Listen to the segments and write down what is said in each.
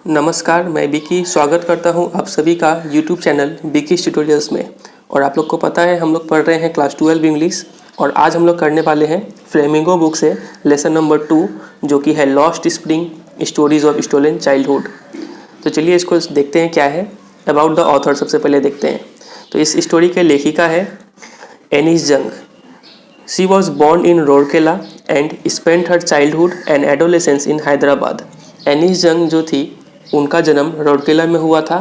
नमस्कार, मैं विकी स्वागत करता हूं आप सभी का यूट्यूब चैनल विकीज़ ट्यूटोरियल्स में। और आप लोग को पता है हम लोग पढ़ रहे हैं क्लास 12 इंग्लिश और आज हम लोग करने वाले हैं फ्लेमिंगो बुक से लेसन नंबर 2 जो कि है lost spring stories of stolen childhood. तो चलिए इसको देखते हैं क्या है। अबाउट द ऑथर सबसे पहले देखते हैं। तो इस स्टोरी के लेखिका है Anees Jung. She was born in Rourkela and spent her childhood and adolescence in Hyderabad. Anees Jung जो थी उनका जन्म रोरकेला में हुआ था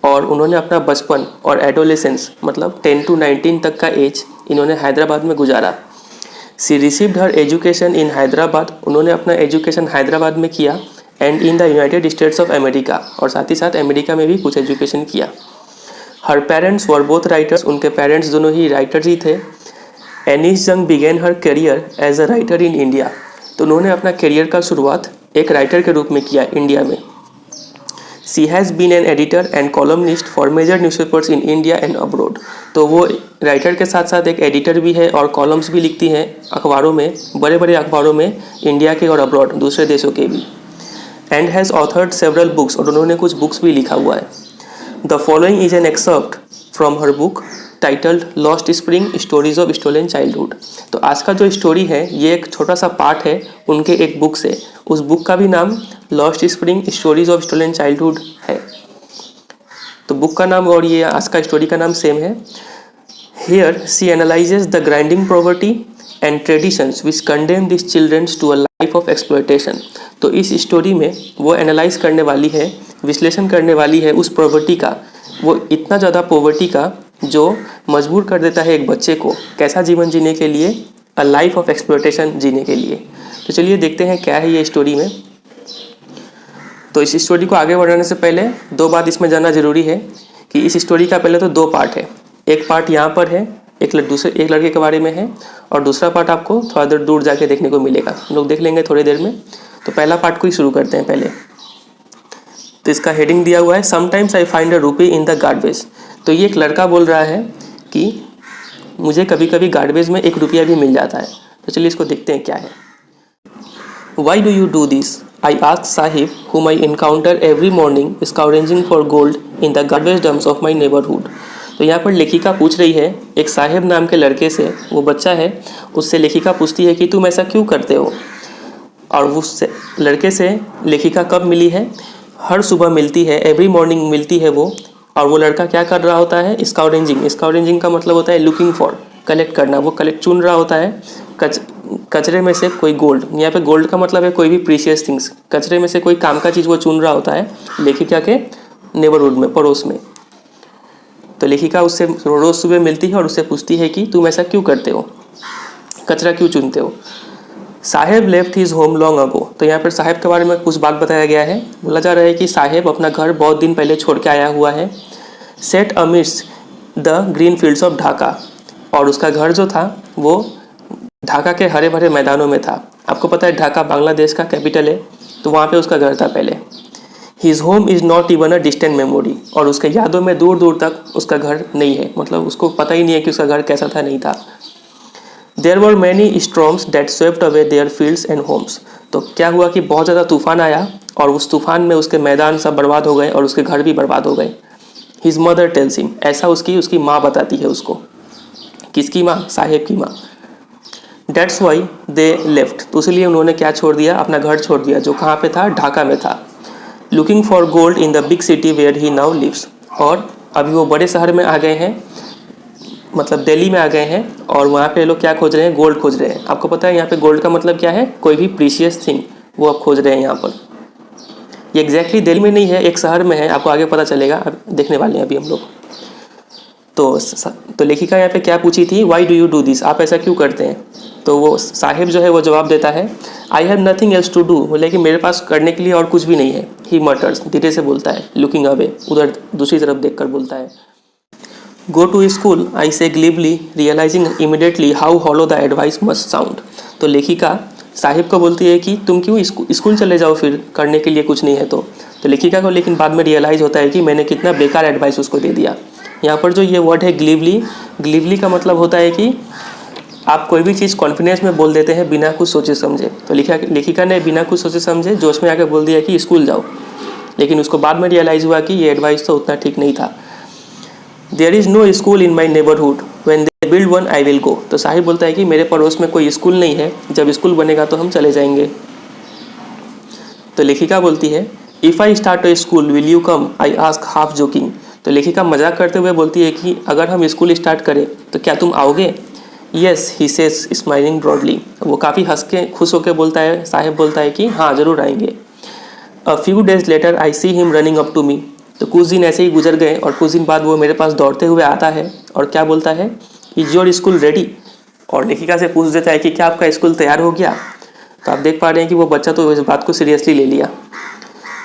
और उन्होंने अपना बचपन और एडोलेसेंस मतलब 10 to 19 तक का एज इन्होंने हैदराबाद में गुजारा। She received her education in Hyderabad. उन्होंने अपना एजुकेशन हैदराबाद में किया and in the United States of America, और साथ ही साथ अमेरिका में भी कुछ एजुकेशन किया। Her parents were both writers. उनके पेरेंट्स दोनों ही राइटर्स ही थे। Anees Jung began her career as a writer in India. तो उन्होंने अपना करियर का शुरुआत एक राइटर के रूप में किया इंडिया में। She has been an editor and columnist for major newspapers in India and abroad. तो वो राइटर के साथ साथ एक एडिटर भी है और कॉलम्स भी लिखती हैं अखबारों में, बड़े बड़े अखबारों में, इंडिया के और अब्रॉड दूसरे देशों के भी। And has authored several books, और उन्होंने कुछ बुक्स भी लिखा हुआ है। The following is an excerpt from her book titled lost spring stories of stolen childhood. तो आज का जो स्टोरी है ये एक छोटा सा पार्ट है उनके एक बुक से। उस बुक का भी नाम lost spring stories of stolen childhood है। तो बुक का नाम और ये आज का स्टोरी का नाम सेम है। Here she analyses the grinding poverty and traditions which condemn this childrens to a life of exploitation. तो इस स्टोरी में वो एनालाइज करने वाली है, विश्लेषण करने वाली है उस पॉवर्टी का, वो इतना ज़्यादा पॉवर्टी का जो मजबूर कर देता है एक बच्चे को कैसा जीवन जीने के लिए, अ लाइफ ऑफ एक्सप्लॉयटेशन जीने के लिए। तो चलिए देखते हैं क्या है ये स्टोरी में। तो इस स्टोरी को आगे बढ़ाने से पहले दो बात इसमें जानना जरूरी है कि इस स्टोरी का पहले तो दो पार्ट है। एक पार्ट यहाँ पर है, एक लड़के के बारे में है, और दूसरा पार्ट आपको थोड़ा देर दूर जाके देखने को मिलेगा। हम लोग देख लेंगे थोड़ी देर में। तो पहला पार्ट को ही शुरू करते हैं पहले। तो इसका हेडिंग दिया हुआ है समटाइम्स आई फाइंड अ रूपी इन द गार्बेज। तो ये एक लड़का बोल रहा है कि मुझे कभी कभी गार्बेज में 1 रुपया भी मिल जाता है। तो चलिए इसको देखते हैं क्या है। Why do you do this? I ask Sahib whom I encounter every morning scrounging for gold in the garbage dumps of my neighborhood। तो यहाँ पर लेखिका पूछ रही है एक साहिब नाम के लड़के से, वो बच्चा है, उससे लेखिका पूछती है कि तुम ऐसा क्यों करते हो। और उस लड़के से लेखिका कब मिली है? हर सुबह मिलती है, एवरी मॉर्निंग मिलती है वो। और वो लड़का क्या कर रहा होता है? स्काउरेंजिंग का मतलब होता है लुकिंग फॉर, कलेक्ट करना। वो चुन रहा होता है कचरे में से कोई गोल्ड। यहाँ पे गोल्ड का मतलब है कोई भी प्रीशियस थिंग्स। कचरे में से कोई काम का चीज़ वो चुन रहा होता है लेखिका के नेबरहुड में, पड़ोस में। तो लेखिका उससे रोज़ सुबह मिलती है और उससे पूछती है कि तुम ऐसा क्यों करते हो, कचरा क्यों चुनते हो। Saheb left his home long ago. तो यहाँ पर साहेब के बारे में कुछ बात बताया गया है। बोला जा रहा है कि साहेब अपना घर बहुत दिन पहले छोड़ के आया हुआ है। Set amidst the green fields of Dhaka. और उसका घर जो था वो ढाका के हरे भरे मैदानों में था। आपको पता है ढाका बांग्लादेश का कैपिटल है, तो वहाँ पे उसका घर था पहले। His home is not even a distant memory. और उसके यादों में दूर दूर तक उसका घर नहीं है, मतलब उसको पता ही नहीं है कि उसका घर कैसा था, नहीं था। There were many storms that swept away their fields and homes. तो क्या हुआ कि बहुत ज़्यादा तूफान आया और उस तूफान में उसके मैदान सब बर्बाद हो गए और उसके घर भी बर्बाद हो गए। हिज मदर टेल्स हिम, ऐसा उसकी माँ बताती है उसको। किसकी माँ? साहेब की माँ। That's why they left. तो इसलिए उन्होंने क्या छोड़ दिया? अपना घर छोड़ दिया, जो कहाँ पे था? ढाका में था। Looking for gold in the big city where he now lives. और अभी वो बड़े शहर में आ गए हैं, मतलब दिल्ली में आ गए हैं, और वहाँ पे लोग क्या खोज रहे हैं? गोल्ड खोज रहे हैं। आपको पता है यहाँ पे गोल्ड का मतलब क्या है? कोई भी प्रीशियस थिंग वो अब खोज रहे हैं यहाँ पर। ये एग्जैक्टली दिल्ली में नहीं है, एक शहर में है, आपको आगे पता चलेगा, अब देखने वाले हैं अभी हम लोग। तो लेखिका यहाँ पे क्या पूछी थी? Why do you do this? आप ऐसा क्यों करते हैं? तो वो साहिब जो है वो जवाब देता है I have nothing else to do. बोले कि मेरे पास करने के लिए और कुछ भी नहीं है। ही मटर्स, धीरे से बोलता है, लुकिंग अवे, उधर दूसरी तरफ देखकर बोलता है। गो to school I say glibly realising immediately how hollow the advice must sound. तो लेखिका साहिब को बोलती है कि तुम क्यों स्कूल चले जाओ फिर, करने के लिए कुछ नहीं है तो। लेखिका को लेकिन बाद में रियलाइज़ होता है कि मैंने कितना बेकार एडवाइस उसको दे दिया। यहाँ पर जो ये वर्ड है ग्लीवली का मतलब होता है कि आप कोई भी चीज़ कॉन्फिडेंस में बोल देते हैं बिना कुछ सोचे समझे। तो लेखिका ने बिना कुछ सोचे समझे जोश में आकर बोल दिया कि स्कूल जाओ। लेकिन उसको बाद में रियलाइज़ हुआ कि ये एडवाइस तो उतना ठीक नहीं था। There is no school in my neighbourhood, when they build one I will go. तो साहिब बोलता है कि मेरे पड़ोस में कोई स्कूल नहीं है, जब स्कूल बनेगा तो हम चले जाएंगे। तो लेखिका बोलती है if I start a school will you come, I ask half joking. तो लेखिका मजाक करते हुए बोलती है कि अगर हम स्कूल स्टार्ट करें तो क्या तुम आओगे? Yes he says smiling broadly. वो काफ़ी हंस के खुश होकर बोलता है, साहिब बोलता है कि हाँ ज़रूर आएंगे। A few days later I see him running up to me. तो कुछ दिन ऐसे ही गुजर गए और कुछ दिन बाद वो मेरे पास दौड़ते हुए आता है और क्या बोलता है, इज योर स्कूल रेडी? और लेखिका से पूछ देता है कि क्या आपका स्कूल तैयार हो गया? तो आप देख पा रहे हैं कि वो बच्चा तो इस बात को सीरियसली ले लिया।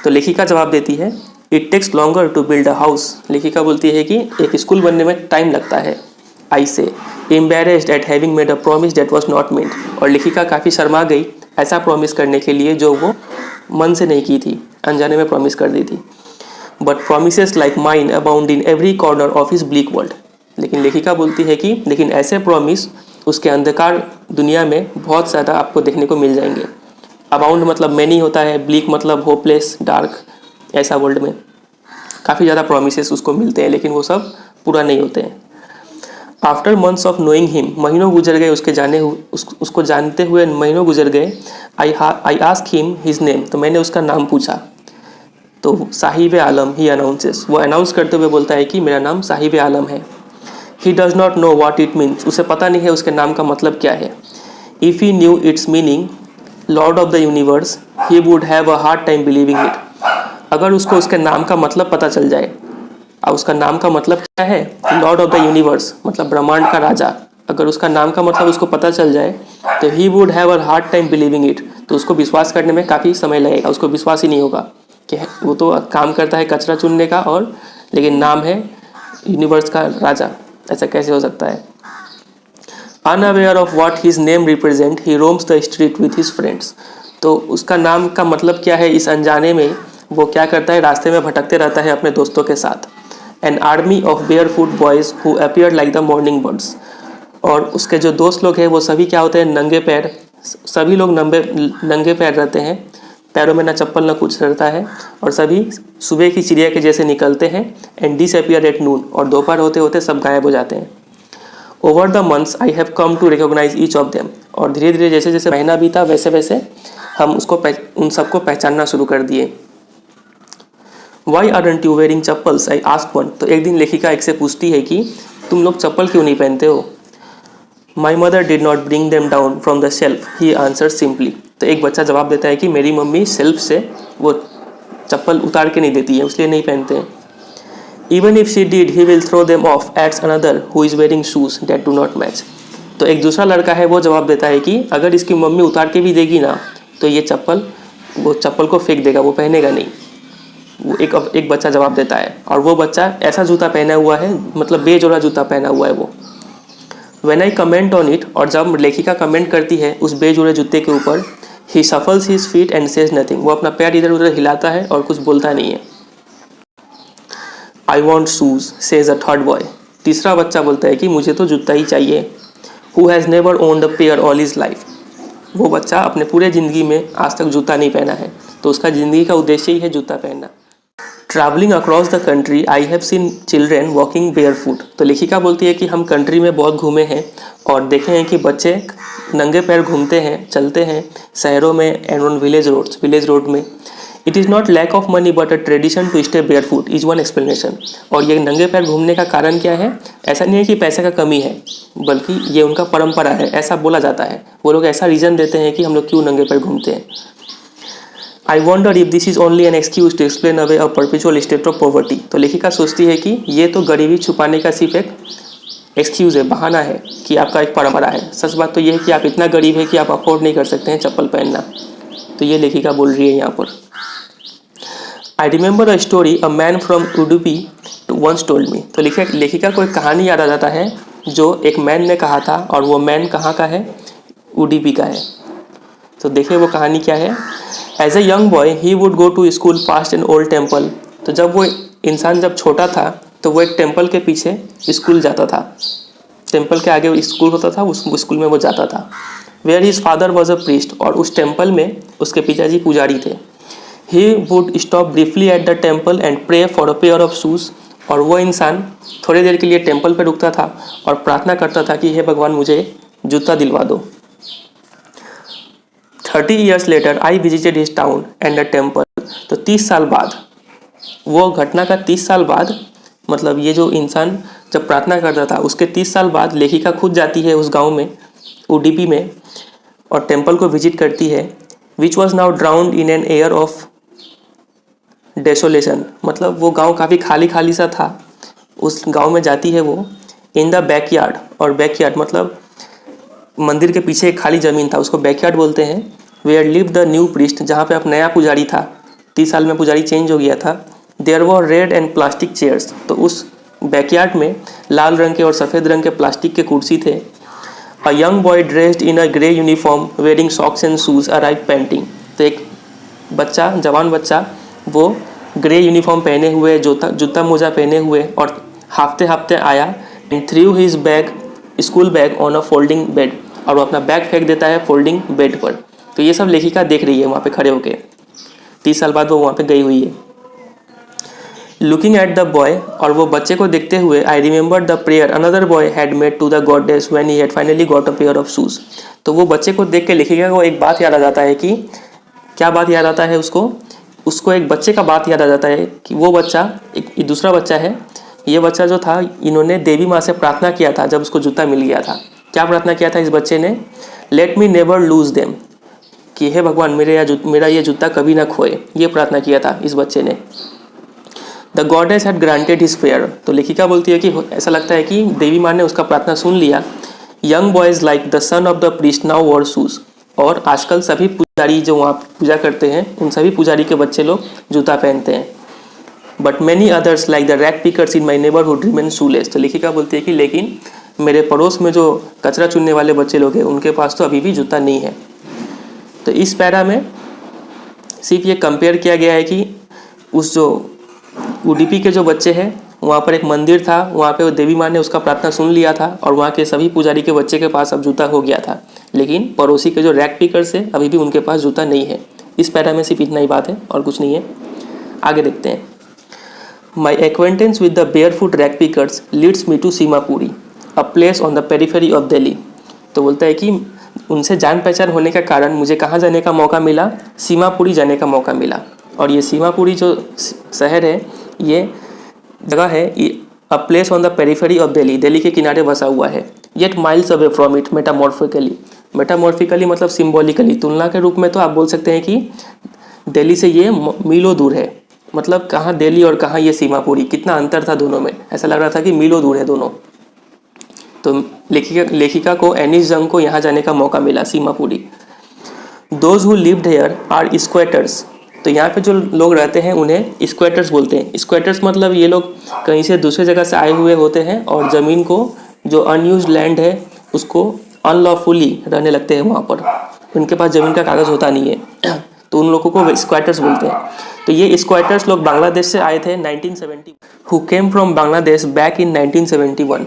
तो लेखिका जवाब देती है it takes longer to build a house. लेखिका बोलती है कि एक स्कूल बनने में टाइम लगता है। I say embarrassed at having made a promise that was not made. और लेखिका काफ़ी शर्मा गई ऐसा प्रॉमिस करने के लिए जो वो मन से नहीं की थी, अनजाने में प्रॉमिस कर दी थी। But promises like mine abound in every corner of his bleak world. लेकिन लेखिका बोलती है कि लेकिन ऐसे प्रॉमिस उसके अंधकार दुनिया में बहुत ज़्यादा आपको देखने को मिल जाएंगे। अबाउंड मतलब मैनी होता है, ब्लीक मतलब होपलेस डार्क, ऐसा वर्ल्ड में काफ़ी ज़्यादा प्रोमिसेस उसको मिलते हैं, लेकिन वो सब पूरा नहीं होते हैं। After months of knowing him, महीनों गुजर गए उसको जानते हुए महीनों गुजर गए। I ask him his name. तो मैंने उसका नाम पूछा। तो साहिब आलम ही अनाउंसेस, वो अनाउंस करते हुए बोलता है कि मेरा नाम साहिब आलम है। He does not know what it means, उसे पता नहीं है उसके नाम का मतलब क्या है। If he new it's meaning Lord of the universe he would have a hard time believing it. अगर उसको उसके नाम का मतलब पता चल जाए, और उसका नाम का मतलब क्या है, लॉर्ड ऑफ द यूनिवर्स मतलब ब्रह्मांड का राजा, अगर उसका नाम का मतलब उसको पता चल जाए तो he would have a hard time believing it. तो उसको विश्वास करने में काफ़ी समय लगेगा, उसको विश्वास ही नहीं होगा कि वो तो काम करता है कचरा चुनने का, और लेकिन नाम है यूनिवर्स का राजा, ऐसा कैसे हो सकता है। Unaware of what his name represent he roams the street with his friends. तो उसका नाम का मतलब क्या है, इस अनजाने में वो क्या करता है, रास्ते में भटकते रहता है अपने दोस्तों के साथ। An army of bear foot boys who appear like the morning birds. और उसके जो दोस्त लोग हैं वो सभी क्या होते हैं, नंगे पैर। सभी लोग नंगे पैर रहते हैं, पैरों में ना चप्पल ना कुछ रहता है, और सभी सुबह की चिड़िया के जैसे निकलते हैं। एंड डिसअपियर एट नून, और दोपहर होते होते सब गायब हो जाते हैं। Over the months I have come to recognise each of them. और धीरे धीरे जैसे जैसे महीना बीता वैसे वैसे हम उन सबको पहचानना शुरू कर दिए। Why aren't you wearing chappals, I ask one. तो एक दिन लेखिका एक से पूछती है कि तुम लोग चप्पल क्यों नहीं पहनते हो। My mother did not bring them down from the shelf, he answer simply. तो एक बच्चा जवाब देता है कि मेरी मम्मी शेल्फ से वो चप्पल उतार के नहीं देती है, इसलिए नहीं पहनते हैं। Even if she did he will throw them off एट्स another who is wearing shoes that do not match. तो एक दूसरा लड़का है वो जवाब देता है कि अगर इसकी मम्मी उतार के भी देगी ना तो ये वो चप्पल को फेंक देगा, वो पहनेगा नहीं। वो एक बच्चा जवाब देता है, और वो बच्चा ऐसा जूता पहना हुआ है, मतलब बेजोड़ा जूता पहना हुआ है वो। When I comment on it, और जब लेखिका कमेंट करती है उस बेजोड़े जूते के ऊपर, he shuffles his feet and says nothing. वो अपना पैर इधर उधर हिलाता है और कुछ बोलता नहीं है। I want shoes says a third boy. तीसरा बच्चा बोलता है कि मुझे तो जूता ही चाहिए। Who has never owned a pair all his life. वो बच्चा अपने पूरे ज़िंदगी में आज तक जूता नहीं पहना है, तो उसका ज़िंदगी का उद्देश्य ही है जूता पहनना। Travelling across the country I have seen children walking bear foot. तो लेखिका बोलती है कि हम कंट्री में बहुत घूमे हैं और देखे हैं कि बच्चे नंगे पैर घूमते हैं, चलते हैं शहरों में एंड ऑन विलेज रोड में। It is not lack of money but a tradition to stay barefoot is one explanation. और ये नंगे पैर घूमने का कारण क्या है, ऐसा नहीं है कि पैसे का कमी है, बल्कि ये उनका परंपरा है, ऐसा बोला जाता है। वो लोग ऐसा रीज़न देते हैं कि हम लोग क्यों नंगे पैर घूमते हैं। I wonder if this is only an excuse to explain away a perpetual state of poverty. तो लेखिका सोचती है कि ये तो गरीबी छुपाने का सिर्फ एक एक्सक्यूज़ है, बहाना है कि आपका एक परंपरा है। सच बात तो ये है कि आप इतना गरीब है कि आप अफोर्ड नहीं कर सकते हैं चप्पल पहनना। तो ये लेखिका बोल रही है यहाँ पर। I remember a story a man from Udupi too once told me. तो लेखिका को एक कहानी याद आ जाता है जो एक मैन ने कहा था, और वो मैन कहाँ का है, उडुपी का है। तो देखिए वो कहानी क्या है। As a young boy he would go to school past an old temple. तो जब वो इंसान जब छोटा था तो वो एक टेम्पल के पीछे स्कूल जाता था। टेम्पल के आगे स्कूल होता था, उस स्कूल में वो जाता था। Where his father was a priest, और उस टेम्पल में उसके पिताजी पुजारी थे। He would stop briefly at the temple and pray for a pair of shoes. और वो इंसान थोड़ी देर के लिए टेम्पल पर रुकता था और प्रार्थना करता था कि हे भगवान मुझे जूता दिलवा दो। 30 years later I visited his town and the temple. तो 30 साल बाद, वो घटना का 30 साल बाद, मतलब ये जो इंसान जब प्रार्थना करता था उसके 30 साल बाद लेखिका खुद जाती है उस गांव में, उडुपी में, और टेम्पल को विजिट करती है। Which was now drowned in an air of desolation. मतलब वो गांव काफ़ी खाली खाली सा था। उस गांव में जाती है वो, इन द बैकयार्ड, और बैकयार्ड मतलब मंदिर के पीछे एक खाली ज़मीन था, उसको बैकयार्ड बोलते हैं। Where live the new priest, जहाँ पे अब नया पुजारी था, 30 साल में पुजारी चेंज हो गया था। There were red and plastic chairs, तो उस बैकयार्ड में लाल रंग के और सफ़ेद रंग के प्लास्टिक के कुर्सी थे। A young boy dressed in a grey uniform wearing socks and shoes arrive painting. तो एक बच्चा, जवान बच्चा, वो ग्रे यूनिफॉर्म पहने हुए, जूता मोजा पहने हुए और हाफते हाफते आया। And through his bag, school bag, on a folding bed, और वो अपना बैग फेंक देता है फोल्डिंग बेड पर। तो ये सब लेखिका देख रही है वहाँ पे खड़े होके। 30 साल बाद वो वहाँ पे गई हुई है। लुकिंग एट द बॉय, और वो बच्चे को देखते हुए, I remember the prayer another boy had made to the goddess when he had finally got a pair of shoes. तो वो बच्चे को देख के लेखिका को एक बात याद आ जाता है कि, क्या बात याद आता है उसको एक बच्चे का बात याद आ जाता है कि वो बच्चा, एक दूसरा बच्चा है, ये बच्चा जो था, इन्होंने देवी माँ से प्रार्थना किया था जब उसको जूता मिल गया था। क्या प्रार्थना किया था इस बच्चे ने? Let me never lose them, कि हे भगवान मेरा ये जूता कभी ना खोए, ये प्रार्थना किया था इस बच्चे ने। The goddess had granted his prayer. तो लेखिका बोलती है कि ऐसा लगता है कि देवी माँ ने उसका प्रार्थना सुन लिया। Young boys like the son of the priest now war shoes, और आजकल सभी पुजारी जो वहाँ पूजा करते हैं, उन सभी पुजारी के बच्चे लोग जूता पहनते हैं। But many others like the rag pickers in my neighbourhood remain shoelace. तो लेखिका बोलती है कि लेकिन मेरे पड़ोस में जो कचरा चुनने वाले बच्चे लोग हैं, उनके पास तो अभी भी जूता नहीं है। तो इस पैरा में सिर्फ ये कंपेयर किया गया है कि उस जो उडुपी के जो बच्चे हैं, वहाँ पर एक मंदिर था, वहाँ पे देवी माँ ने उसका प्रार्थना सुन लिया था और वहाँ के सभी पुजारी के बच्चे के पास अब जूता हो गया था। लेकिन पड़ोसी के जो रैग पिकर्स है, अभी भी उनके पास जूता नहीं है। इस पैरा में सिर्फ इतना ही बात है और कुछ नहीं है। आगे देखते हैं। My acquaintance with the barefoot rag pickers leads me to Seemapuri, a place on the periphery of Delhi. तो बोलता है कि उनसे जान पहचान होने का कारण मुझे कहाँ जाने का मौका मिला? सीमापुरी जाने का मौका मिला। और ये सीमापुरी जो शहर है, ये जगह है, a place on the periphery of Delhi, Delhi के किनारे बसा हुआ है। Yet miles away from it metamorphically. Metamorphically मतलब सिम्बॉलिकली, तुलना के रूप में तो आप बोल सकते हैं कि दिल्ली से ये मीलों दूर है। मतलब कहाँ दिल्ली और कहाँ ये सीमापुरी, कितना अंतर था दोनों में। ऐसा लग रहा था कि मीलों दूर है दोनों। तो लेखिका को, एनिस जंग को यहाँ जाने का मौका मिला, Seemapuri. Those who lived here are squatters. तो यहाँ पे जो लोग रहते हैं उन्हें स्क्वेटर्स बोलते हैं। स्क्वेटर्स मतलब ये लोग कहीं से दूसरे जगह से आए हुए होते हैं और ज़मीन को, जो अनयूज्ड लैंड है, उसको अनलॉफुली रहने लगते हैं वहाँ पर। उनके पास ज़मीन का कागज़ होता नहीं है, तो उन लोगों को स्क्वेटर्स बोलते हैं। तो ये स्क्वेटर्स लोग बांग्लादेश से आए थे 1970, who came from Bangladesh back in 1971।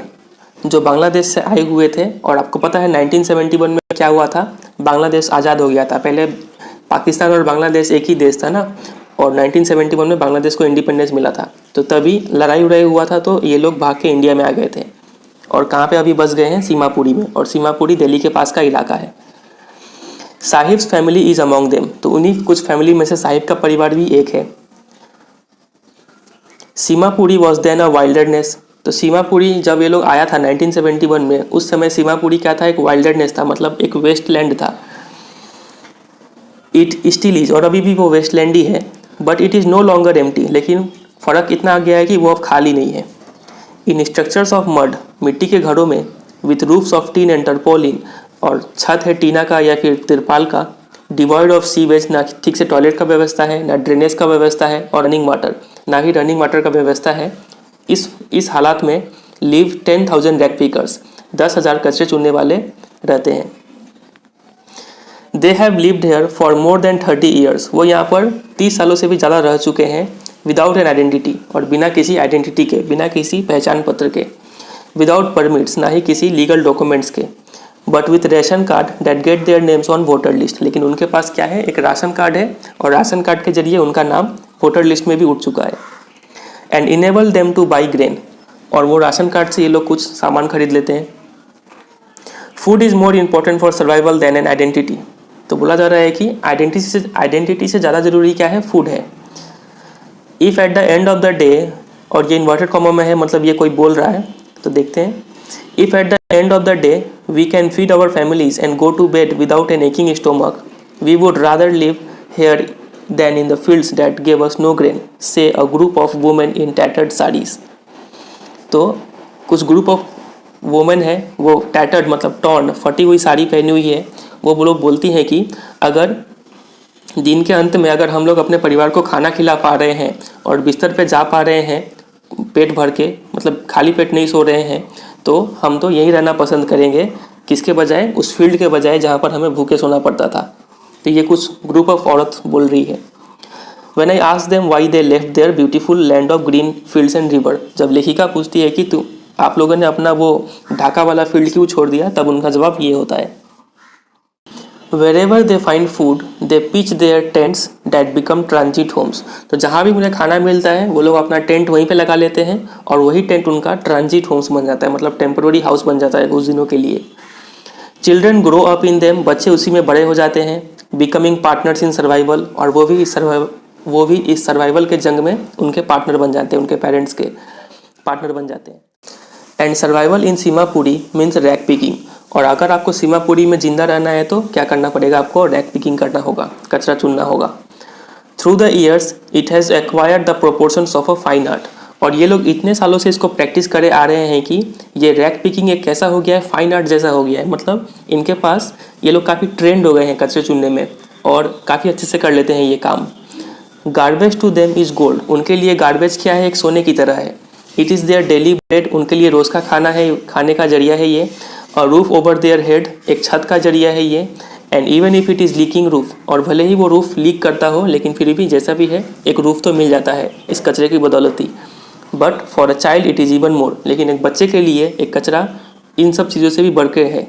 जो बांग्लादेश से आए हुए थे। और आपको पता है 1971 में क्या हुआ था? बांग्लादेश आज़ाद हो गया था। पहले पाकिस्तान और बांग्लादेश एक ही देश था ना, और 1971 में बांग्लादेश को इंडिपेंडेंस मिला था। तो तभी लड़ाई उड़ाई हुआ था, तो ये लोग भाग के इंडिया में आ गए थे। और कहाँ पे अभी बस गए हैं? सीमापुरी में। और सीमापुरी दिल्ली के पास का इलाका है। Sahibs family is among them. तो उन्हीं कुछ फैमिली में से साहिब का परिवार भी एक है। Seemapuri was then a wilderness. तो सीमापुरी जब ये लोग आया था 1971 में, उस समय सीमापुरी क्या था? एक वाइल्डरनेस था, मतलब एक वेस्टलैंड था। इट स्टिल इज, और अभी भी वो वेस्टलैंड ही है। But it is no longer empty. लेकिन फ़र्क इतना आ गया है कि वो अब खाली नहीं है। इन स्ट्रक्चर्स ऑफ मड, मिट्टी के घरों में, with roofs of tin and tarpaulin, और छत है टीना का या फिर तिरपाल का। डिवॉइड ऑफ सीवेज, ना ठीक से टॉयलेट का व्यवस्था है, ना ड्रेनेज का व्यवस्था है, और रनिंग वाटर, ना ही रनिंग वाटर का व्यवस्था है। इस हालात में लिव 10,000 रैग पिकर्स, 10,000 कचरे चुनने वाले रहते हैं। They have lived here for more than 30 years. वो यहाँ पर 30 सालों से भी ज़्यादा रह चुके हैं। विदाउट एन आइडेंटिटी, और बिना किसी आइडेंटिटी के, बिना किसी पहचान पत्र के। विदाउट परमिट्स, ना ही किसी लीगल डॉक्यूमेंट्स के। But with ration card that get their names on voter list. लेकिन उनके पास क्या है, एक राशन कार्ड है और राशन कार्ड के जरिए उनका नाम वोटर लिस्ट में भी उठ चुका है। And enable them two by grain, और वो राशन कार्ड से ये लोग कुछ सामान खरीद लेते हैं। Food is more important for survival than an identity. तो बोला जा रहा है कि आइडेंटिटी से ज़्यादा ज़रूरी क्या है, फूड है। If at the end of the day, और ये इन्वर्टेड कॉमा में है, मतलब ये कोई बोल रहा है, तो देखते हैं। If at the end of the day we can feed our families and go to bed without an aching stomach, we would rather live here than in the fields that gave us no grain, says a group of women in tattered saris. तो कुछ group of women है, वो tattered मतलब torn, फटी हुई साड़ी पहनी हुई है, वो लोग बोलती हैं कि अगर दिन के अंत में अगर हम लोग अपने परिवार को खाना खिला पा रहे हैं और बिस्तर पे जा पा रहे हैं पेट भर के, मतलब खाली पेट नहीं सो रहे हैं, तो हम तो यहीं रहना पसंद करेंगे, किसके बजाय, उस फील्ड के बजाय जहाँ पर हमें भूखे सोना पड़ता था। तो ये कुछ ग्रुप ऑफ औरत बोल रही है। When I asked them why they left their beautiful land of green fields and river, जब लेखिका पूछती है कि आप लोगों ने अपना वो ढाका वाला फील्ड क्यों छोड़ दिया, तब उनका जवाब ये होता है, Wherever they find food, they pitch their tents that become transit homes। तो जहाँ भी उन्हें खाना मिलता है वो लोग अपना टेंट वहीं पे लगा लेते हैं और वही टेंट उनका ट्रांजिट होम्स बन जाता है, मतलब टेम्पररी हाउस बन जाता है कुछ दिनों के लिए। Children grow up in them, बच्चे उसी में बड़े हो जाते हैं। बिकमिंग पार्टनर्स इन सर्वाइवल, और वो भी इस सर्वाइवल के जंग में उनके पार्टनर बन जाते हैं, उनके पेरेंट्स के पार्टनर बन जाते हैं। And survival in Seemapuri means rag picking, और अगर आपको सीमापुरी में जिंदा रहना है तो क्या करना पड़ेगा, आपको रैक पिकिंग करना होगा, कचरा चुनना होगा। Through the years it has acquired the proportions of a fine art, और ये लोग इतने सालों से इसको प्रैक्टिस करे आ रहे हैं कि ये रैक पिकिंग एक कैसा हो गया है, फाइन आर्ट जैसा हो गया है। मतलब इनके पास ये लोग काफ़ी ट्रेंड हो गए हैं कचरे चुनने में और काफ़ी अच्छे से कर लेते हैं ये काम। Garbage to them is gold, उनके लिए गार्बेज क्या है, एक सोने की तरह है। It is their daily bread, उनके लिए रोज़ का खाना है, खाने का जरिया है ये। और रूफ ओवर देयर हेड, एक छत का जरिया है ये। And even if it is leaking roof, और भले ही वो रूफ लीक करता हो लेकिन फिर भी जैसा भी है एक रूफ तो मिल जाता है इस कचरे की बदौलती। But for a child it is even more, लेकिन एक बच्चे के लिए एक कचरा इन सब चीज़ों से भी बढ़ के है।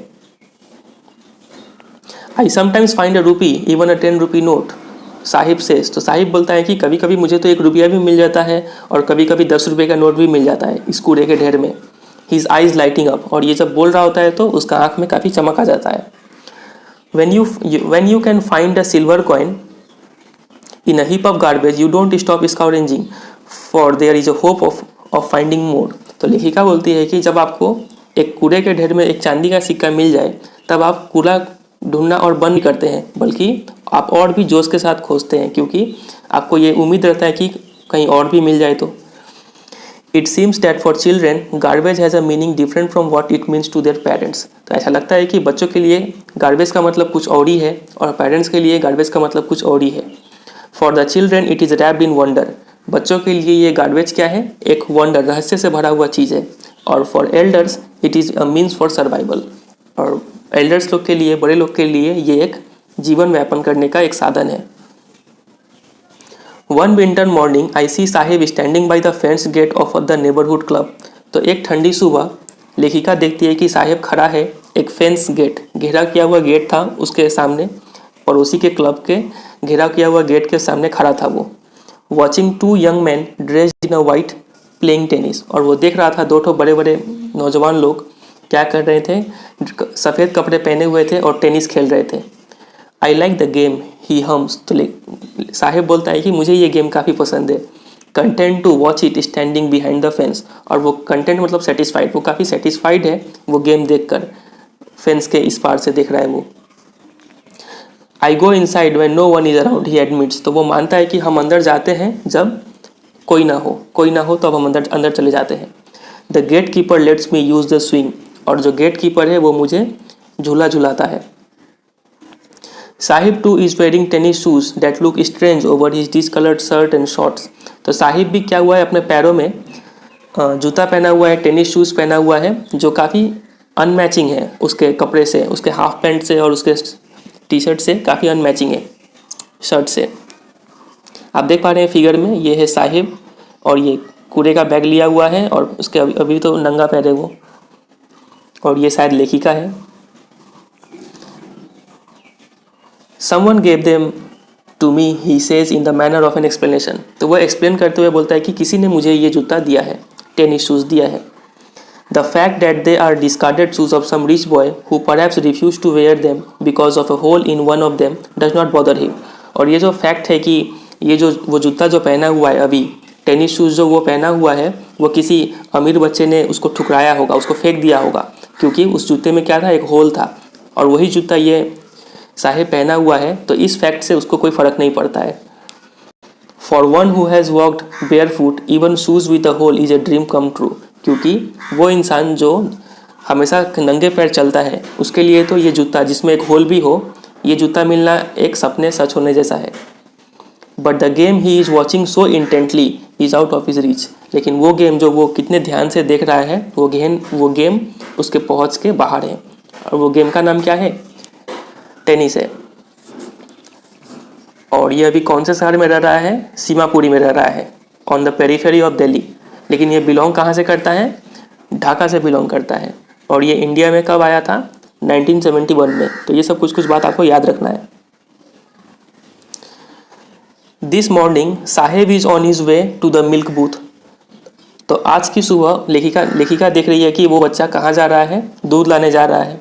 आई समटाइम्स फाइंड अ रूपी इवन अ 10 रुपी नोट, साहिब सेज, तो साहिब बोलता है कि कभी कभी मुझे तो 1 रुपया भी मिल जाता है और कभी कभी 10 रुपये का नोट भी मिल जाता है इस कूड़े के ढेर में। His eyes lighting up, और ये जब बोल रहा होता है तो उसका आँख में काफ़ी चमक आ जाता है। When you can find a silver coin in a heap of garbage, you don't stop scavenging, for there is a hope of finding more। तो लेखिका बोलती है कि जब आपको एक कूड़े के ढेर में एक चांदी का सिक्का मिल जाए तब आप कूड़ा ढूंढना और बंद नहीं करते हैं, बल्कि आप और भी जोश के साथ खोजते हैं, क्योंकि आपको ये उम्मीद रहता है कि कहीं और भी मिल जाए तो। It seems that for children garbage has a meaning different from what it means to their parents। तो ऐसा लगता है कि बच्चों के लिए गार्बेज का मतलब कुछ और ही है और पेरेंट्स के लिए गार्बेज का मतलब कुछ और ही है। For the children it is wrapped in wonder, बच्चों के लिए ये गार्बेज क्या है, एक वंडर, रहस्य से भरा हुआ चीज़ है। और for elders it is a means for survival, और एल्डर्स लोग के लिए, बड़े लोग के लिए ये एक जीवन व्यापन करने का एक साधन है। One winter morning I see Saheb standing by the fence gate of the neighbourhood club. तो एक ठंडी सुबह लेखिका देखती है कि साहिब खड़ा है एक फेंस गेट, घेरा किया हुआ गेट था उसके सामने, पड़ोसी के क्लब के घेरा किया हुआ गेट के सामने खड़ा था वो। Watching 2 young man dressed in a white playing tennis, और वो देख रहा था 2 बड़े बड़े नौजवान लोग क्या कर रहे थे, सफ़ेद कपड़े पहने हुए थे और टेनिस खेल रहे थे। I like the game he hums, तो साहिब बोलता है कि मुझे ये गेम काफ़ी पसंद है। Content to watch it standing behind the fence, और वो कंटेंट मतलब सेटिस्फाइड, वो काफ़ी सेटिस्फाइड है वो गेम देखकर, फेंस के इस पार से देख रहा है वो। I go inside when no one is around he admits, तो वो मानता है कि हम अंदर जाते हैं जब कोई ना हो तो अब हम अंदर चले जाते हैं। The gatekeeper lets me use the swing, और जो गेट कीपर है वो मुझे झूला झुलाता है। Saheb too is wearing tennis shoes that look strange over his discoloured shirt and shorts, तो साहिब भी क्या हुआ है, अपने पैरों में जूता पहना हुआ है, टेनिस शूज़ पहना हुआ है जो काफ़ी अनमैचिंग है उसके कपड़े से, उसके हाफ पैंट से और उसके टी शर्ट से काफ़ी अनमैचिंग है शर्ट से। आप देख पा रहे हैं फिगर में, ये है साहिब और ये कूड़े का बैग लिया हुआ है और उसके अभी तो नंगा पैर है वो, और ये शायद लेखिका है। Someone gave them to me, he says in the manner of an explanation. तो वह एक्सप्लेन करते हुए बोलता है कि किसी ने मुझे ये जूता दिया है, टेनिस शूज़ दिया है। The fact that they are discarded shoes of some rich boy who perhaps refused to wear them because of a hole in one of them does not bother him. और ये जो fact है कि ये जो वो जूता जो पहना हुआ है अभी, टेनिस शूज़ जो वो पहना हुआ है, वो किसी अमीर बच्चे ने उसको ठुकराया होगा, उसको फेंक दिया होगा, क्योंकि उस जूते में क्या था, एक होल था, और वही जूता ये साहेब पहना हुआ है। तो इस फैक्ट से उसको कोई फ़र्क नहीं पड़ता है। For one who has walked barefoot even shoes with a hole is a dream come true. क्योंकि वो इंसान जो हमेशा नंगे पैर चलता है, उसके लिए तो ये जूता जिसमें एक होल भी हो, ये जूता मिलना एक सपने सच होने जैसा है। But the game he is watching so intently is out of his reach. लेकिन वो गेम जो वो कितने ध्यान से देख रहा है, वो गेम उसके पहुँच के बाहर है। और वो गेम का नाम क्या है? टेनिस है। और ये अभी कौन से शहर में रह रहा है? सीमापुरी में रह रहा है, on the periphery of Delhi. लेकिन ये बिलोंग कहाँ से करता है? ढाका से बिलोंग करता है। और ये इंडिया में कब आया था? 1971 में। तो ये सब कुछ बात आपको याद रखना है। This morning Saheb is on his way to the milk booth. तो आज की सुबह लेखिका देख रही है कि वो बच्चा कहाँ जा रहा है? दूध लाने जा रहा है।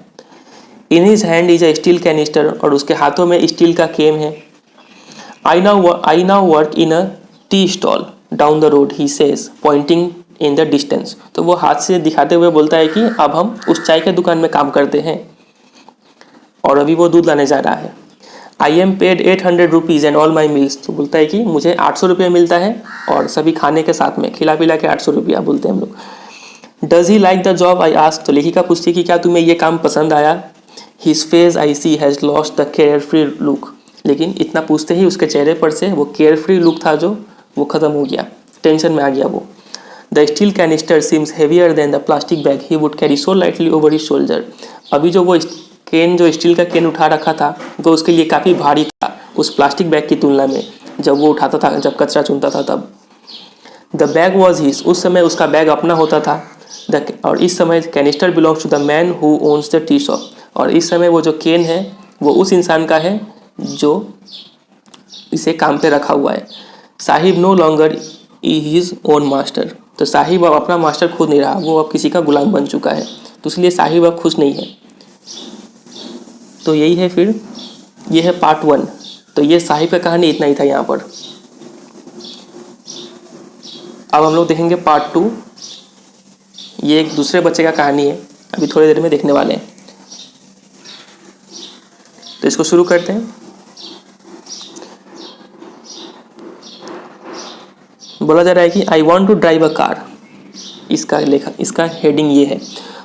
In his hand is a steel canister, और उसके हाथों में स्टील का केन है। I now work in a tea stall down the road, he says pointing in the distance. तो वो हाथ से दिखाते हुए बोलता है कि अब हम उस चाय के दुकान में काम करते हैं, और अभी वो दूध लाने जा रहा है। I am paid 800 rupees and all my meals. तो बोलता है कि मुझे 800 रुपये मिलता है, और सभी खाने के साथ में खिला पिला के 800 रुपया बोलते हैं हम लोग। Does he like the job, I ask. तो लेखिका पूछती कि क्या तुम्हें ये काम पसंद आया? His face I see has lost the carefree look. लेकिन इतना पूछते ही उसके चेहरे पर से वो केयर फ्री लुक था जो वो ख़त्म हो गया, टेंशन में आ गया वो। The steel canister seems heavier than the plastic bag he would carry so lightly over his shoulder. अभी जो वो केन, जो स्टील का केन उठा रखा था, वो उसके लिए काफ़ी भारी था उस प्लास्टिक बैग की तुलना में, जब वो उठाता था, जब कचरा चुनता था तब। द बैग वॉज हिज, उस समय उसका बैग अपना होता था। और इस समय canister belongs to the man who owns the tea shop. और इस समय वो जो केन है वो उस इंसान का है जो इसे काम पे रखा हुआ है। Saheb no longer his own master. तो साहिब अब अपना मास्टर खुद नहीं रहा, वो अब किसी का गुलाम बन चुका है, तो इसलिए साहिब अब खुश नहीं है। तो यही है, फिर ये है पार्ट 1। तो ये साहिब का कहानी इतना ही था यहाँ पर। अब हम लोग देखेंगे पार्ट 2। ये एक दूसरे बच्चे का कहानी है, अभी थोड़ी देर में देखने वाले हैं। तो इसको शुरू करते हैं। बोला जा रहा है कि I want to drive a car. इसका हेडिंग ये है,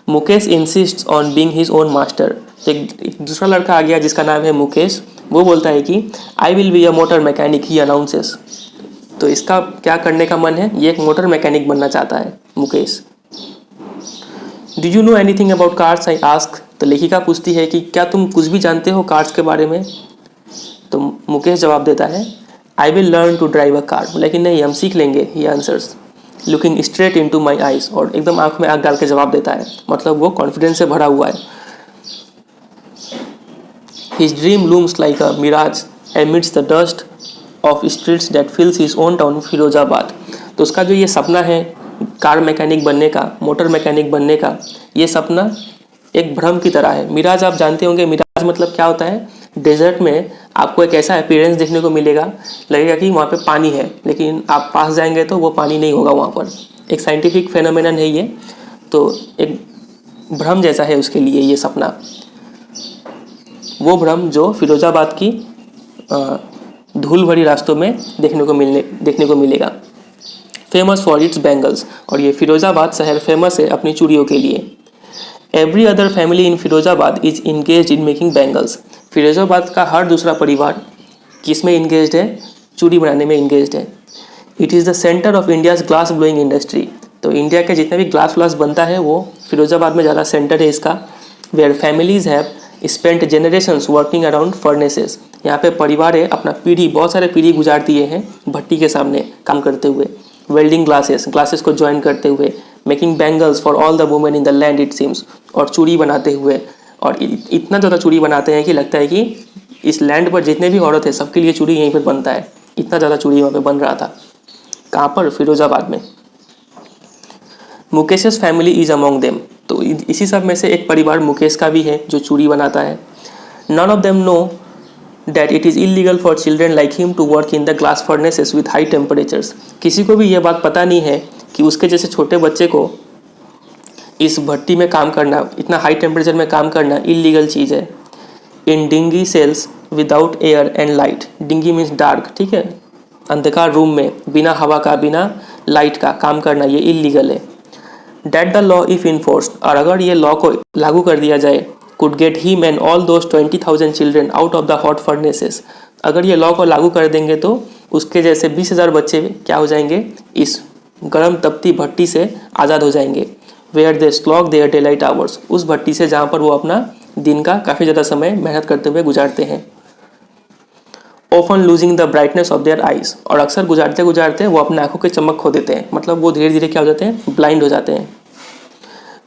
Mukesh insists on being his own master. तो एक दूसरा लड़का आ गया जिसका नाम है मुकेश। वो बोलता है कि I will be a motor mechanic, he announces. तो इसका क्या करने का मन है? ये एक मोटर मैकेनिक बनना चाहता है Mukesh. Do you know anything about cars, I ask. तो लेखिका पूछती है कि क्या तुम कुछ भी जानते हो कार्स के बारे में? तो मुकेश जवाब देता है, I will learn to drive a car. लेकिन नहीं, हम सीख लेंगे, he answers looking straight into my eyes. और एकदम आंख में आंख डाल के जवाब देता है, मतलब वो कॉन्फिडेंस से भरा हुआ है। His dream looms like a mirage amidst the dust of streets that fill his own town Firozabad. तो उसका जो ये सपना है कार मैकेनिक बनने का, मोटर मैकेनिक बनने का, ये सपना एक भ्रम की तरह है। मिराज आप जानते होंगे, मिराज मतलब क्या होता है? डेजर्ट में आपको एक ऐसा अपीयरेंस देखने को मिलेगा, लगेगा कि वहाँ पे पानी है, लेकिन आप पास जाएंगे तो वो पानी नहीं होगा वहाँ पर। एक साइंटिफिक फेनोमेनन है ये। तो एक भ्रम जैसा है उसके लिए ये सपना, वो भ्रम जो फिरोजाबाद की धूल भरी रास्तों में देखने को मिलेगा। Famous for its bangles. और ये फिरोजाबाद शहर फेमस है अपनी चूड़ियों के लिए। Every other family in Firozabad is engage in making bangles. Firozabad का हर दूसरा परिवार किस में इंगेज है? चूड़ी बनाने में इंगेज है। It is the centre of India's glass blowing industry. तो इंडिया के जितने भी ग्लास बनता है वो फिरोजाबाद में ज़्यादा सेंटर है इसका। Where families have spent generations working around furnaces. यहाँ पे परिवार है अपना बहुत सारे पीढ़ी गुजार दिए हैं भट्टी के सामने काम करते हुए। वेल्डिंग ग्लासेस को ज्वाइन करते हुए। Making bangles for all the women in the land it seems. और चूड़ी बनाते हुए, और इतना ज़्यादा चूड़ी बनाते हैं कि लगता है कि इस लैंड पर जितने भी औरत है सबके लिए चूड़ी यहीं पर बनता है। इतना ज़्यादा चूड़ी वहाँ पे बन रहा था। कहाँ पर? फिरोजाबाद में। मुकेश's फैमिली इज अमोंग देम, तो इसी सब में से एक परिवार मुकेश का भी है जो चूड़ी बनाता है। None of them know that it is illegal for children like him to work in the glass furnaces with high temperatures. किसी को भी यह बात पता नहीं है कि उसके जैसे छोटे बच्चे को इस भट्टी में काम करना, इतना हाई टेम्परेचर में काम करना इलीगल चीज़ है। In dingy cells without air and light, dingy means dark, ठीक है, अंधकार रूम में बिना हवा का बिना लाइट का काम करना ये इलीगल है। That the law if enforced, और अगर ये लॉ को लागू कर दिया जाए, could get him and all those 20,000 children out of the hot furnaces, अगर ये लॉ को लागू कर देंगे तो उसके जैसे 20,000 बच्चे क्या हो जाएंगे, इस गर्म तपती भट्टी से आज़ाद हो जाएंगे। Where they slog their daylight hours, उस भट्टी से जहाँ पर वो अपना दिन का काफ़ी ज़्यादा समय मेहनत करते हुए गुजारते हैं। Often losing the brightness of their eyes, और अक्सर गुजारते गुजारते वो अपने आंखों के चमक खो देते हैं, मतलब वो धीरे धीरे क्या हो जाते हैं, ब्लाइंड हो जाते हैं।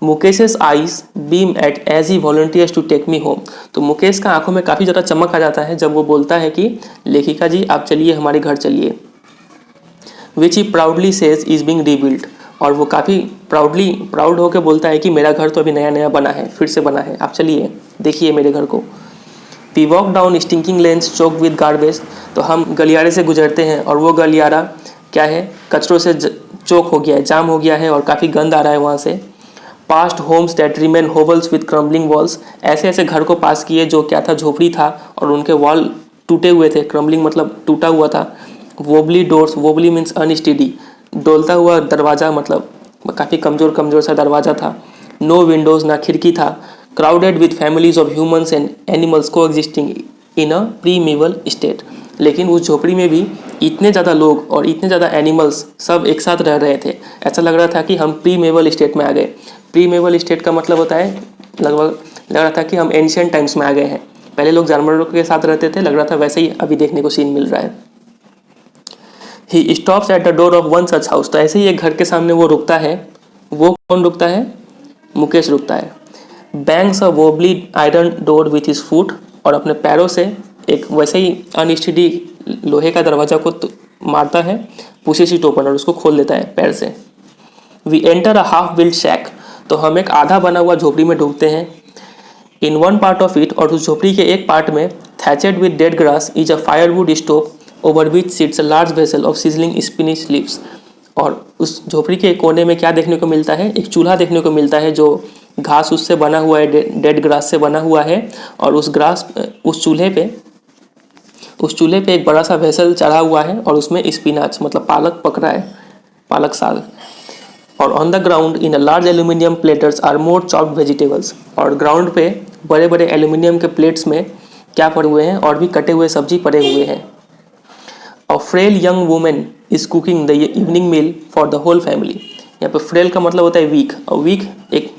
Mukesh's eyes beam at as he volunteers to take me home, तो मुकेश का आंखों में काफ़ी ज़्यादा चमक आ जाता है जब वो बोलता है कि लेखिका जी आप चलिए हमारे घर चलिए। Which he proudly says is being rebuild, और वो काफ़ी प्राउड होकर बोलता है कि मेरा घर तो अभी नया नया बना है, फिर से बना है, आप चलिए देखिए मेरे घर को। We walk down stinking lanes choke with garbage, तो हम गलियारे से गुजरते हैं और वो गलियारा क्या है, कचरों से चोक हो गया है, जाम हो गया है और काफ़ी गंद आ रहा है वहाँ से। Past homes that remain hovels with crumbling walls, ऐसे ऐसे घर को पास किए जो क्या था, झोपड़ी था और उनके वॉल टूटे हुए थे, क्रम्बलिंग मतलब टूटा हुआ था। Wobbly doors, wobbly means unsteady, डोलता हुआ दरवाज़ा मतलब काफ़ी कमज़ोर सा दरवाज़ा था। नो विंडोज़, ना खिड़की था। Crowded with families of humans and animals को एग्जिस्टिंग इन अ प्रीमेवल स्टेट, लेकिन उस झोपड़ी में भी इतने ज़्यादा लोग और इतने ज़्यादा एनिमल्स सब एक साथ रह रहे थे, ऐसा लग रहा था कि हम प्रीमेवल स्टेट में आ गए। प्रीमेवल स्टेट का मतलब होता है लगभग लग रहा था कि हम एंशियंट टाइम्स में आ गए हैं, पहले लोग जानवरों के साथ रहते थे, लग रहा था वैसे ही अभी देखने को सीन मिल रहा है। He stops at the door of one such house, तो ऐसे ही एक घर के सामने वो रुकता है। वो कौन रुकता है? मुकेश रुकता है। Bangs a wobbly iron door with his foot, और अपने पैरों से एक वैसे ही अनस्टेडी लोहे का दरवाजा को मारता है, पुशेस इट ओपन, और उसको खोल देता है पैर से। We enter a half build shack, तो हम एक आधा बना हुआ झोपड़ी में ढूंढते हैं। In one part of it, और उस झोपड़ी के एक पार्ट में, thatched with dead grass is a firewood stove over which sits a large vessel of sizzling spinach leaves, और उस झोपड़ी के कोने में क्या देखने को मिलता है, एक चूल्हा देखने को मिलता है जो घास उससे बना हुआ है, डेड ग्रास से बना हुआ है, और उस चूल्हे पे एक बड़ा सा वेसल चढ़ा हुआ है और उसमें स्पिनाच मतलब पालक पक रहा है, पालक साग। और on the ground in a large aluminium platters are more chopped vegetables, और ग्राउंड पे बड़े बड़े एल्यूमिनियम के प्लेट्स में क्या पड़े हुए हैं, और भी कटे हुए सब्जी पड़े हुए हैं। A frail young women is cooking the evening meal for the whole family, यहाँ पे फ्रेल का मतलब होता है वीक, और वीक एक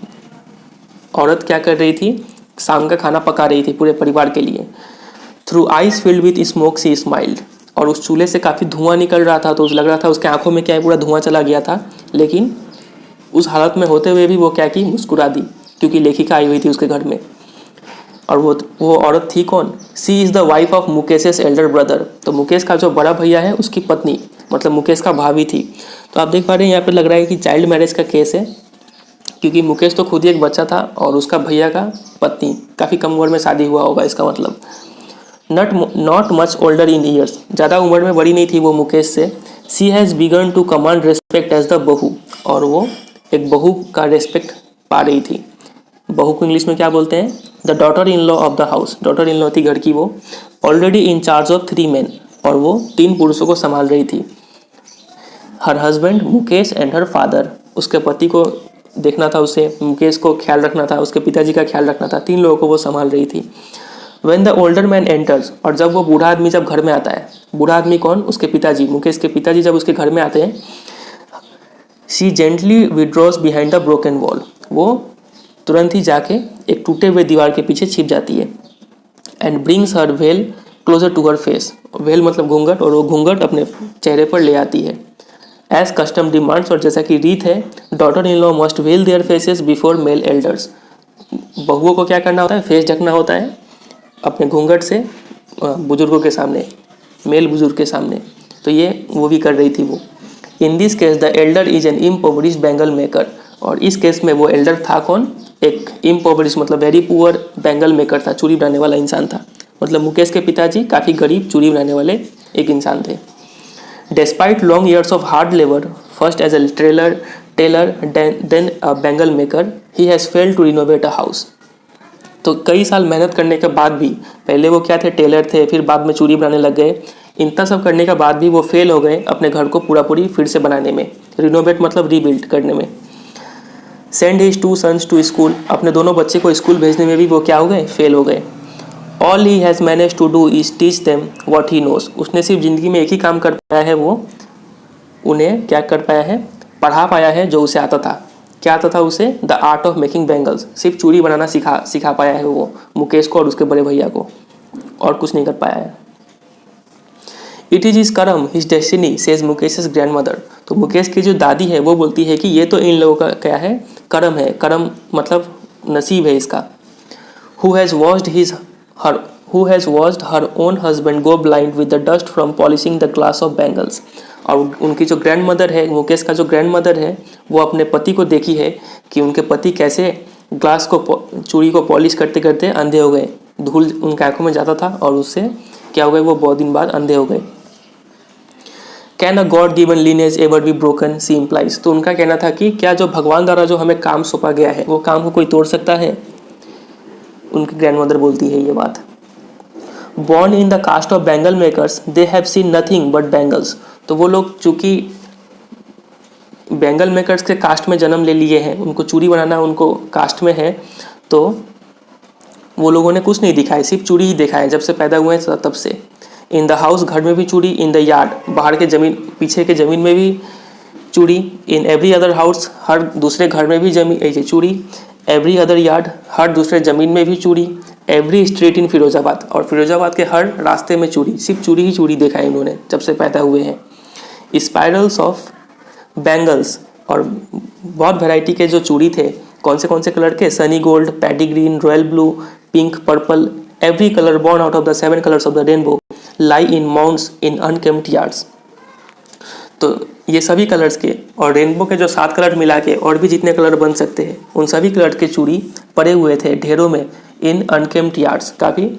औरत क्या कर रही थी, शाम का खाना पका रही थी पूरे परिवार के लिए। Through eyes filled with smoke she smiled, और उस चूल्हे से काफ़ी धुआं निकल रहा था, तो लग रहा था उसके आंखों में क्या है, पूरा धुआं चला गया था, लेकिन उस हालत में होते हुए भी वो क्या की, मुस्कुरा दी, क्योंकि लेखिका आई हुई थी उसके घर में। और वो औरत थी कौन? She is the wife of Mukesh's elder brother, तो मुकेश का जो बड़ा भैया है उसकी पत्नी, मतलब मुकेश का भाभी थी। तो आप देख पा रहे हैं यहाँ पे लग रहा है कि चाइल्ड मैरिज का केस है, क्योंकि मुकेश तो खुद ही एक बच्चा था और उसका भैया का पत्नी काफ़ी कम उम्र में शादी हुआ होगा, इसका मतलब। Not much older in years, ज़्यादा उम्र में बड़ी नहीं थी वो मुकेश से। She has begun to command respect as the bahu, और वो एक बहू का रिस्पेक्ट पा रही थी। बहू को इंग्लिश में क्या बोलते हैं? The daughter in law of the house, daughter in law थी घर की वो। Already in charge of 3 men, और वो 3 पुरुषों को संभाल रही थी। Her husband Mukesh and her father, उसके पति को देखना था उसे, मुकेश को ख्याल रखना था, उसके पिताजी का ख्याल रखना था, 3 लोगों को वो संभाल रही थी। When the older man enters, और जब वो बूढ़ा आदमी जब घर में आता है, बूढ़ा आदमी कौन? उसके पिताजी, मुकेश के पिताजी जब उसके घर में आते हैं, she gently withdraws behind the broken wall, वो तुरंत ही जाके एक टूटे हुए दीवार के पीछे छिप जाती है। And brings her veil closer to her face, veil मतलब घूंघट, और वो घूंघट अपने चेहरे पर ले आती है। एज कस्टम डिमांड्स, और जैसा कि रीत है, daughter in law must veil their faces before male elders, बहुओं को क्या करना होता है? फेस ढकना होता है अपने घूंघट से बुजुर्गों के सामने, मेल बुजुर्ग के सामने। तो ये वो भी कर रही थी वो। In this case the elder is an impoverish bangle maker, और इस केस में वो एल्डर था कौन? एक इम्पोवरिश मतलब वेरी पुअर बैंगल मेकर था, चूड़ी बनाने वाला इंसान था। मतलब मुकेश के पिताजी काफ़ी गरीब चूड़ी बनाने वाले एक इंसान थे। Despite long years of hard labor, first as a tailor, then a bangle maker, he has failed to renovate a house. तो कई साल मेहनत करने के बाद भी, पहले वो क्या थे? टेलर थे, फिर बाद में चूड़ी बनाने लग गए। इतना सब करने के बाद भी वो फेल हो गए अपने घर को पूरी फिर से बनाने में। रिनोवेट मतलब रीबिल्ड करने में। Send his 2 sons to school, अपने दोनों बच्चे को स्कूल भेजने में भी वो क्या हो गए? फेल हो गए। All he has managed to do is teach them what he knows, उसने सिर्फ ज़िंदगी में एक ही काम कर पाया है, वो उन्हें क्या कर पाया है? पढ़ा पाया है जो उसे आता था। क्या आता था उसे? The art of making bangles, सिर्फ चूड़ी बनाना सिखा पाया है वो मुकेश को और उसके बड़े भैया को, और कुछ नहीं कर पाया है। इट इज़ हिज करम his destiny says Mukesh grand mother, तो मुकेश की जो दादी है वो बोलती है कि ये तो इन लोगों का क्या है? करम है। करम मतलब नसीब है इसका। Who has watched her own husband go blind with the dust from polishing the glass of bangles, और उनकी जो ग्रैंड मदर है, मुकेश का जो ग्रैंड मदर है, वो अपने पति को देखी है कि उनके पति कैसे ग्लास को चूड़ी को पॉलिश करते करते अंधे हो गए। धूल उनके आंखों में जाता था और उससे क्या हो गए? वो बहुत दिन बाद अंधे हो गए। Can a god given lineage ever be broken, she implies, तो उनका कहना था कि क्या जो भगवान द्वारा जो हमें काम सौंपा गया है वो काम को कोई तोड़ सकता है? उनकी ग्रैंड मदर बोलती है ये बात। Born in the caste of bangle makers they have seen nothing but bangles, तो वो लोग चूँकि बैंगल मेकर्स के कास्ट में जन्म ले लिए हैं, उनको चूड़ी बनाना उनको कास्ट में है, तो वो लोगों ने कुछ नहीं दिखा है, सिर्फ चूड़ी ही देखा है जब से पैदा हुए हैं तब से। इन द हाउस, घर में भी चूड़ी। इन द यार्ड, बाहर के ज़मीन पीछे के ज़मीन में भी चूड़ी। इन एवरी अदर हाउस, हर दूसरे घर में भी चूड़ी। एवरी अदर यार्ड, हर दूसरे ज़मीन में भी चूड़ी। एवरी स्ट्रीट इन फिरोजाबाद, और फिरोजाबाद के हर रास्ते में चूड़ी, सिर्फ चूड़ी ही चूड़ी देखा है इन्होंने जब से पैदा हुए हैं। स्पाइरल्स ऑफ बैंगल्स, और बहुत वैरायटी के जो चूड़ी थे, कौन से कलर के? Sunny gold, paddy green, royal blue, pink, purple, every colour born out of the 7 colours of the rainbow lie in mounds in unkempt yards, तो ये सभी कलर्स के और रेनबो के जो 7 कलर मिला के और भी जितने कलर बन सकते हैं, उन सभी कलर के चूड़ी पड़े हुए थे ढेरों में इन अनकेम्प्ड यार्ड्स, काफ़ी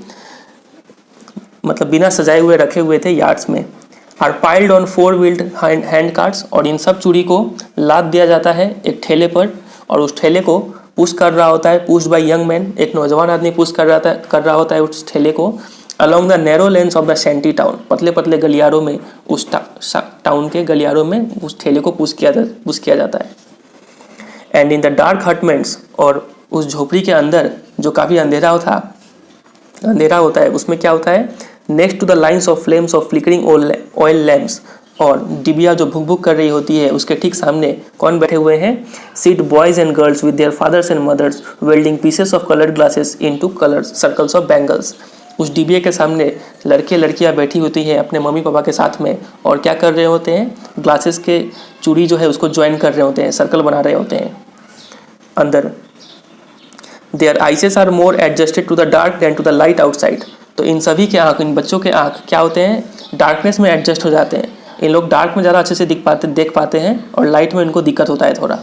मतलब बिना सजाए हुए रखे हुए थे यार्ड्स में। Are piled on 4 wheeled hand carts, और इन सब चूड़ी को लाद दिया जाता है एक ठेले पर, और उस ठेले को पुश कर रहा होता है, पुश बाय यंग मैन, एक नौजवान आदमी पुश कर रहा होता है उस ठेले को along the narrow lanes of the shanty town, पतले पतले गलियारों में, उस टाउन के गलियारों में उस ठेले को पुश किया जाता है। And in the dark hutments, और उस झोपड़ी के अंदर जो काफ़ी अंधेरा होता है, उसमें क्या होता है? Next to the lines of flames of flickering oil lamps, और डिबिया जो भुक भुक कर रही होती है उसके ठीक सामने कौन बैठे हुए हैं? Sit boys and girls with their fathers and mothers welding pieces of coloured glasses into colours circles of bangles. उस डिबिया के सामने लड़के लड़कियां बैठी होती है अपने मम्मी पापा के साथ में, और क्या कर रहे होते हैं? ग्लासेस के चूड़ी जो है उसको ज्वाइन कर रहे होते हैं, सर्कल बना रहे होते हैं अंदर। Their eyes are more adjusted to the dark than to the light outside, तो इन सभी के आँख, इन बच्चों के आँख क्या होते हैं? डार्कनेस में एडजस्ट हो जाते हैं। इन लोग डार्क में ज़्यादा अच्छे से देख पाते हैं, और लाइट में इनको दिक्कत होता है थोड़ा।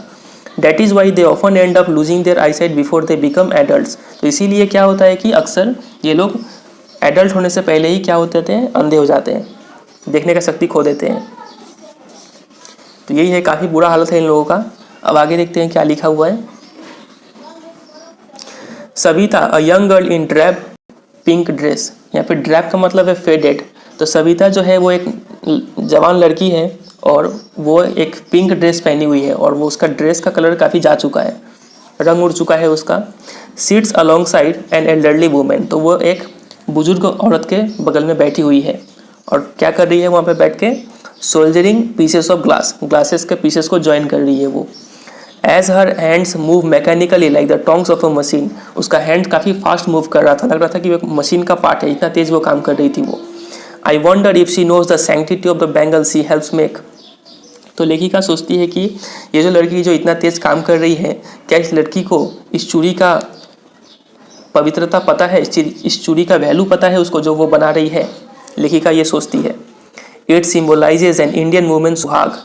That is why they often end up losing their eyesight before they become adults, तो इसीलिए क्या होता है कि अक्सर ये लोग एडल्ट होने से पहले ही क्या होते थे? अंधे हो जाते हैं, देखने का शक्ति खो देते हैं। तो यही है, काफ़ी बुरा हालत है इन लोगों का। अब आगे देखते हैं क्या लिखा हुआ है। Savita a young girl in drab pink dress, यहाँ पे ड्रैप का मतलब है फेडेड, तो सविता जो है वो एक जवान लड़की है और वो एक पिंक ड्रेस पहनी हुई है, और वो उसका ड्रेस का कलर काफ़ी जा चुका है, रंग उड़ चुका है उसका। Seats along side an elderly women, तो वो एक बुजुर्ग औरत के बगल में बैठी हुई है, और क्या कर रही है वहाँ पे बैठ के? सोल्जरिंग पीसेस ऑफ ग्लासेस के पीसेस को ज्वाइन कर रही है वो। As her hands move mechanically like the tongs of a machine, उसका हैंड काफ़ी फास्ट मूव कर रहा था, लग रहा था कि वो एक मशीन का पार्ट है, इतना तेज़ वो काम कर रही थी वो। I wonder if she knows the sanctity of the bangle she helps make, तो लेखिका सोचती है कि ये जो लड़की जो इतना तेज़ काम कर रही है, क्या इस लड़की को इस चूड़ी का पवित्रता पता है, इस चूड़ी का वैल्यू पता है उसको जो वो बना रही है, लेखिका ये सोचती है। It symbolises an Indian women सुहाग।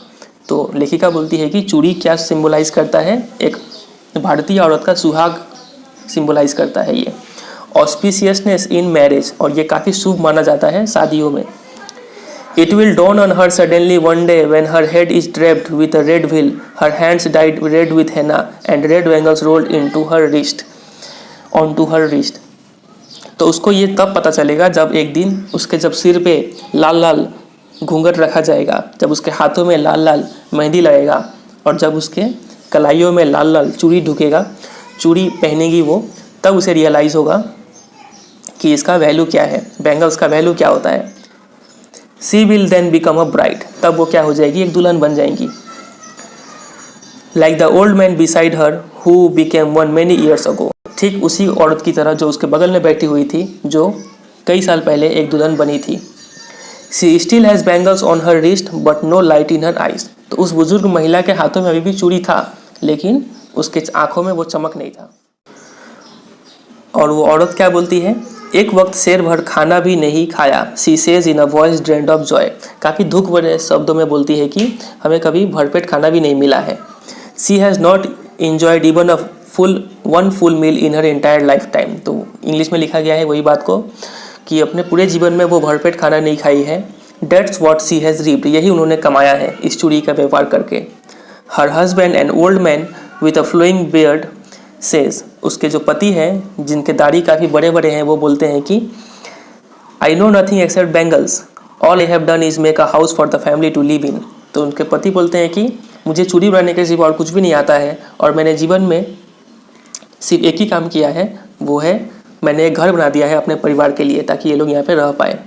तो लेखिका बोलती है कि चूड़ी क्या सिम्बोलाइज करता है, एक भारतीय औरत का सुहाग सिम्बोलाइज करता है ये। ऑस्पिशियसनेस इन मैरिज, और ये काफ़ी शुभ माना जाता है शादियों में। It will dawn on her suddenly one day when her head is draped with a red veil, her hands dyed red with henna, and red bangles rolled onto her wrist. तो उसको ये तब पता चलेगा जब एक दिन उसके जब सिर पे लाल लाल घूंघट रखा जाएगा, जब उसके हाथों में लाल लाल मेहंदी लगेगा, और जब उसके कलाइयों में लाल लाल चूड़ी पहनेगी वो, तब उसे रियलाइज़ होगा कि इसका वैल्यू क्या है, बैंगल्स का वैल्यू क्या होता है। She will then become a bride, तब वो क्या हो जाएगी, एक दुल्हन बन जाएंगी। Like the old man beside her who became one many years ago, ठीक उसी औरत की तरह जो उसके बगल में बैठी हुई थी, जो कई साल पहले एक दुल्हन बनी थी। She still has bangles on her wrist but no light in her eyes, तो उस बुजुर्ग महिला के हाथों में अभी भी चूड़ी था, लेकिन उसके आंखों में वो चमक नहीं था। और वो औरत क्या बोलती है, एक वक्त शेर भर खाना भी नहीं खाया, she says in a voice drained of Joy. काफ़ी दुख भरे शब्दों में बोलती है कि हमें कभी भरपेट खाना भी नहीं मिला है। She has not enjoyed even one full meal in her entire lifetime. तो इंग्लिश में लिखा गया है वही बात को कि अपने पूरे जीवन में वो भरपेट खाना नहीं खाई है। That's what she has reaped, यही उन्होंने कमाया है इस चूड़ी का व्यापार करके। Her husband an old man with a flowing beard says, उसके जो पति हैं जिनके दाढ़ी काफ़ी बड़े बड़े हैं, वो बोलते हैं कि I know nothing except bangles, all I have done is make a house for the family to live in. तो उनके पति बोलते हैं कि मुझे चूड़ी बनाने के सिवा और कुछ भी नहीं आता है, और मैंने जीवन में सिर्फ एक ही काम किया है, वो है मैंने एक घर बना दिया है अपने परिवार के लिए, ताकि ये लोग यहाँ पे रह पाए।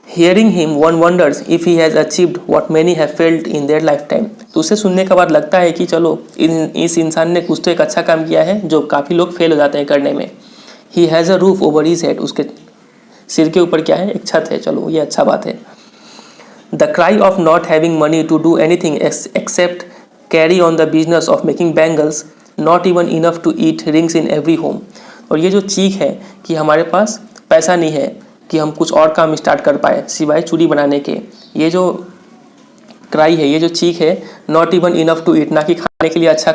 Hearing him, one wonders if he has achieved what many have failed in their lifetime. तो उसे सुनने के बाद लगता है कि चलो इस इंसान ने कुछ तो एक अच्छा काम किया है जो काफ़ी लोग फेल हो जाते हैं करने में। He has a roof over his head, उसके सिर के ऊपर क्या है, एक छत है, चलो ये अच्छा बात है। The cry of not having money to do anything except carry on the business of making bangles, not even enough to eat rings in every home. और ये जो चीख है कि हमारे पास पैसा नहीं है कि हम कुछ और काम स्टार्ट कर पाए सिवाय चूड़ी बनाने के, ये जो क्राई है, ये जो चीख है, not even enough to eat, ना कि खाने के लिए अच्छा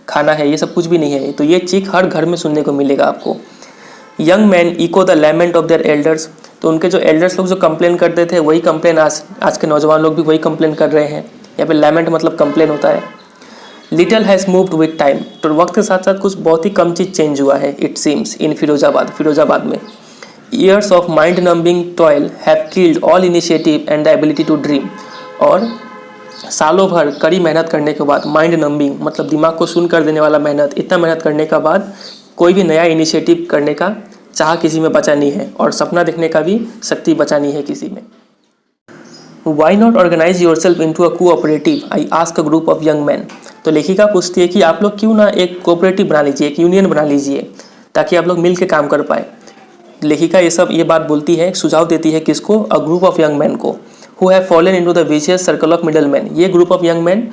खाना है, ये सब कुछ भी नहीं है, तो ये चीख हर घर में सुनने को मिलेगा आपको। Young man echo the lament of their elders, तो उनके जो एल्डर्स लोग जो कंप्लेन करते थे वही कंप्लेन आज के नौजवान लोग भी वही कंप्लेन कर रहे हैं। यहाँ पे लैमेंट मतलब कंप्लेन होता है। Little has moved with time, तो वक्त के साथ साथ कुछ बहुत ही कम चीज़ चेंज हुआ है। इट सीम्स इन फिरोजाबाद में Years of mind-numbing toil have killed all initiative and the ability to dream. और सालों भर कड़ी मेहनत करने के बाद, माइंड नंबिंग मतलब दिमाग को सुन कर देने वाला मेहनत, इतना मेहनत करने के बाद कोई भी नया इनिशिएटिव करने का चाह किसी में बचा नहीं है, और सपना देखने का भी शक्ति बचा नहीं है किसी में। Why not organize yourself into a cooperative? I ask a group of young men. तो लेखिका पूछती है कि आप लोग क्यों ना एक कोऑपरेटिव बना लीजिए, एक यूनियन बना लीजिए, ताकि आप लोग मिल के काम कर पाए। लेखिका ये बात बोलती है, सुझाव देती है किसको, a group of young man को, who have fallen into the vicious circle of middle man. ये group of young man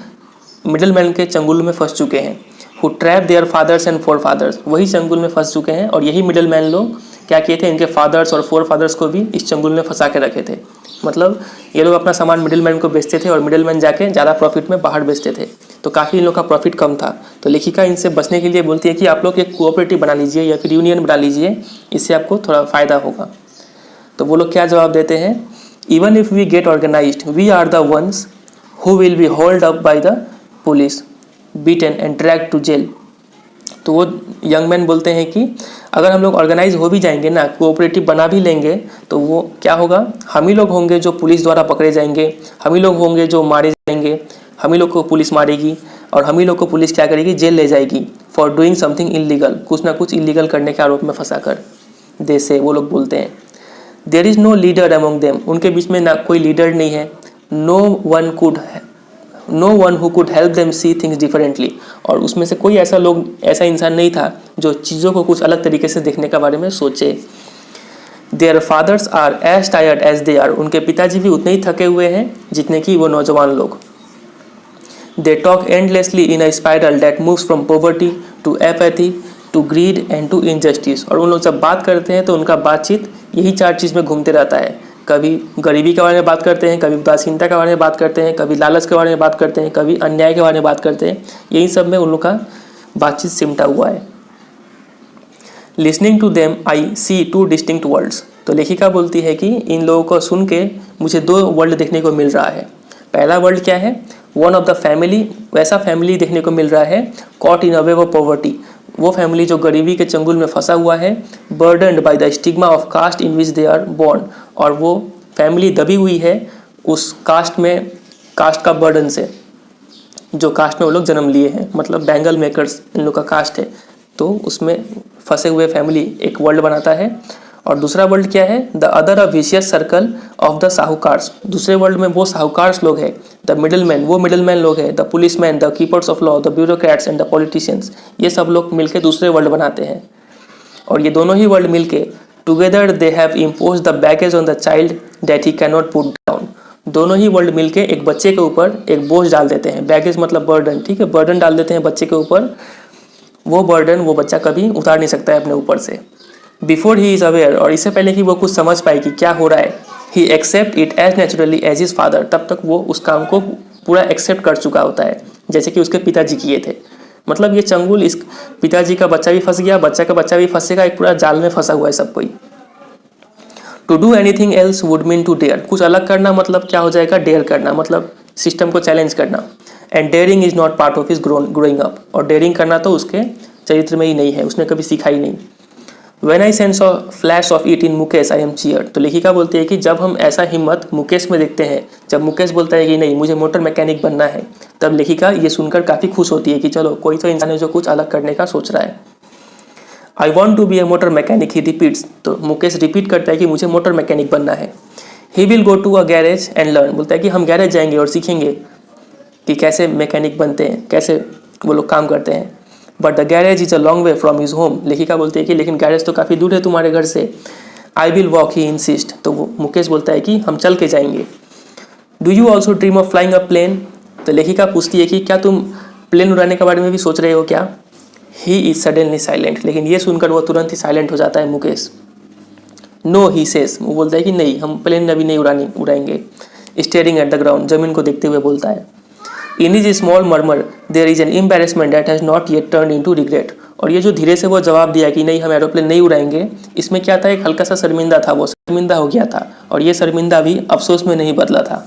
middle man के चंगुल में फंस चुके हैं। Who trap their fathers and forefathers, वही चंगुल में फंस चुके हैं, और यही मिडल मैन लोग क्या किए थे, इनके फादर्स और फोर फादर्स को भी इस चंगुल में फंसा के रखे थे। मतलब ये लोग अपना सामान मिडिल मैन को बेचते थे, और मिडिल मैन जाके ज़्यादा प्रॉफिट में बाहर बेचते थे, तो काफ़ी इन लोग का प्रॉफिट कम था। तो लेखिका इनसे बचने के लिए बोलती है कि आप लोग एक कोऑपरेटिव बना लीजिए या फिर यूनियन बना लीजिए, इससे आपको थोड़ा फ़ायदा होगा। तो वो लोग क्या जवाब देते हैं, even if we get organised we are the ones who will be hauled up by the police, beaten and dragged to jail. तो वो यंग मैन बोलते हैं कि अगर हम लोग ऑर्गेनाइज हो भी जाएंगे ना, कोऑपरेटिव बना भी लेंगे, तो वो क्या होगा, हम ही लोग होंगे जो पुलिस द्वारा पकड़े जाएंगे, हम ही लोग होंगे जो मारे जाएंगे, हम ही लोग को पुलिस मारेगी, और हम ही लोग को पुलिस क्या करेगी, जेल ले जाएगी फॉर डूइंग समथिंग इलीगल, कुछ ना कुछ इलीगल करने के आरोप में फंसा कर। जैसे वो लोग बोलते हैं, there is no leader among them, उनके बीच में ना कोई लीडर नहीं है, no one who could help them see things differently, और उसमें से कोई ऐसा इंसान नहीं था जो चीज़ों को कुछ अलग तरीके से देखने के बारे में सोचे। Their fathers are as tired as they are, उनके पिताजी भी उतने ही थके हुए हैं जितने कि वो नौजवान लोग। They talk endlessly in a spiral that moves from poverty to apathy to greed and to injustice. और उन लोग जब बात करते हैं तो उनका बातचीत यही 4 चीज़ में घूमते रहता है। कभी गरीबी के बारे में बात करते हैं, कभी उदासीनता के बारे में बात करते हैं, कभी लालच के बारे में बात करते हैं, कभी अन्याय के बारे में बात करते हैं। यही सब में उन लोग का बातचीत सिमटा हुआ है। Listening to them I see 2 distinct worlds. तो लेखिका बोलती है कि इन लोगों को सुन के मुझे 2 वर्ल्ड देखने को मिल रहा है। पहला वर्ल्ड क्या है? वन ऑफ द फैमिली, वैसा फैमिली देखने को मिल रहा है caught in a wave of poverty, वो फैमिली जो गरीबी के चंगुल में फंसा हुआ है, burdened by the stigma of caste in which they are born, और वो फैमिली दबी हुई है उस कास्ट में, कास्ट का बर्डन से, जो कास्ट में वो लोग जन्म लिए हैं, मतलब बैंगल मेकर्स इन लोग का कास्ट है। तो उसमें फंसे हुए फैमिली एक वर्ल्ड बनाता है। और दूसरा वर्ल्ड क्या है? The other a vicious circle of the sahukars. दूसरे वर्ल्ड में वो साहूकार्स लोग हैं, द मिडलमैन, वो मिडलमैन लोग हैं, the policeman, the keepers of law, the bureaucrats and the politicians. ये सब लोग मिलके दूसरे वर्ल्ड बनाते हैं। और ये दोनों ही वर्ल्ड मिलके together they have impose the baggage on the child that he can not put down. दोनों ही वर्ल्ड मिलके एक बच्चे के ऊपर एक बोझ डाल देते हैं। बैगेज मतलब बर्डन, ठीक है, बर्डन डाल देते हैं बच्चे के ऊपर। वो बर्डन वो बच्चा कभी उतार नहीं सकता है अपने ऊपर से। बिफोर ही इज़ अवेयर, और इससे पहले कि वो कुछ समझ पाए कि क्या हो रहा है, he accept it as naturally as his father, तब तक वो उस काम को पूरा एक्सेप्ट कर चुका होता है जैसे कि उसके पिताजी किए थे। मतलब ये चंगुल, इस पिताजी का बच्चा भी फंस गया, बच्चा का बच्चा भी फंसेगा, एक पूरा जाल में फंसा हुआ है सब कोई। To do anything else would mean to dare, कुछ अलग करना मतलब क्या हो जाएगा? डेयर करना, मतलब सिस्टम को चैलेंज करना। And daring is not part of his growing up, और डेयरिंग करना तो उसके चरित्र में ही नहीं है, उसने कभी सीखा ही नहीं। When I sense a flash of it in Mukesh I am cheered। तो लेखिका बोलती है कि जब हम ऐसा हिम्मत मुकेश में देखते हैं, जब मुकेश बोलता है कि नहीं मुझे मोटर मैकेनिक बनना है, तब लेखिका ये सुनकर काफ़ी खुश होती है कि चलो कोई तो इंसान है जो कुछ अलग करने का सोच रहा है। I want to be a motor mechanic, he repeats। तो मुकेश रिपीट करता है कि मुझे मोटर मैकेनिक बनना है। He will go to a garage and learn। बोलता है कि हम गैरेज जाएंगे और सीखेंगे कि कैसे मैकेनिक बनते हैं, कैसे वो लोग काम करते हैं। But the garage is a long way from his home. लेखिका बोलती है कि लेकिन गैरेज तो काफ़ी दूर है तुम्हारे घर से। I will walk, he insist. तो वो मुकेश बोलता है कि हम चल के जाएंगे। Do you also dream of flying a plane. तो लेखिका पूछती है कि क्या तुम प्लेन उड़ाने के बारे में भी सोच रहे हो क्या? He is suddenly silent. लेकिन ये सुनकर वो तुरंत ही साइलेंट हो जाता है मुकेश। No, he says. वो बोलता है कि नहीं, हम प्लेन अभी नहीं उड़ाएंगे। स्टेयरिंग एट द ग्राउंड, जमीन को देखते हुए बोलता है। In his small murmur there is an embarrassment that has not yet turned into regret। और ये जो धीरे से वो जवाब दिया कि नहीं हम एरोप्लेन नहीं उड़ाएंगे, इसमें क्या था? एक हल्का सा शर्मिंदा था, वो शर्मिंदा हो गया था, और ये शर्मिंदा भी अफसोस में नहीं बदला था।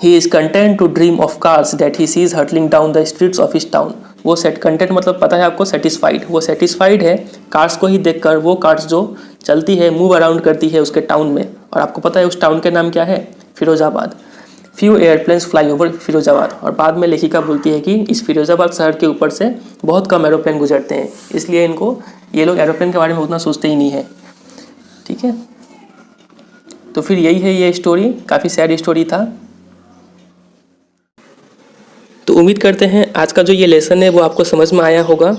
He is content to dream of cars that he sees hurtling down the streets of his town। वो कंटेंट मतलब पता है आपको, सेटिस्फाइड। वो सेटिस्फाइड है कार्स को ही देखकर, वो कार्स जो चलती है, मूव अराउंड करती है उसके टाउन में। और आपको पता है उस टाउन के नाम क्या है? Firozabad. Few airplanes fly over Firozabad. और बाद में लेखिका बोलती है कि इस फिरोजाबाद शहर के ऊपर से बहुत कम एरोप्लेन गुजरते हैं, इसलिए इनको, ये लोग एरोप्लेन के बारे में उतना सोचते ही नहीं है। ठीक है, तो फिर यही है ये स्टोरी, काफ़ी सैड स्टोरी था। तो उम्मीद करते हैं आज का जो ये लेसन है वो आपको समझ में आया होगा।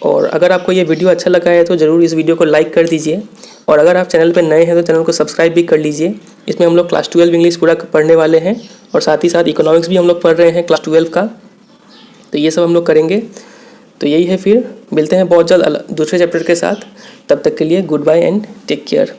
और अगर आपको ये वीडियो अच्छा लगा है तो ज़रूर इस वीडियो को लाइक कर दीजिए। और अगर आप चैनल पर नए हैं तो चैनल को सब्सक्राइब भी कर लीजिए। इसमें हम लोग क्लास 12 इंग्लिश पूरा पढ़ने वाले हैं, और साथ ही साथ इकोनॉमिक्स भी हम लोग पढ़ रहे हैं क्लास 12 का। तो ये सब हम लोग करेंगे। तो यही है, फिर मिलते हैं बहुत जल्द दूसरे चैप्टर के साथ। तब तक के लिए goodbye and take care.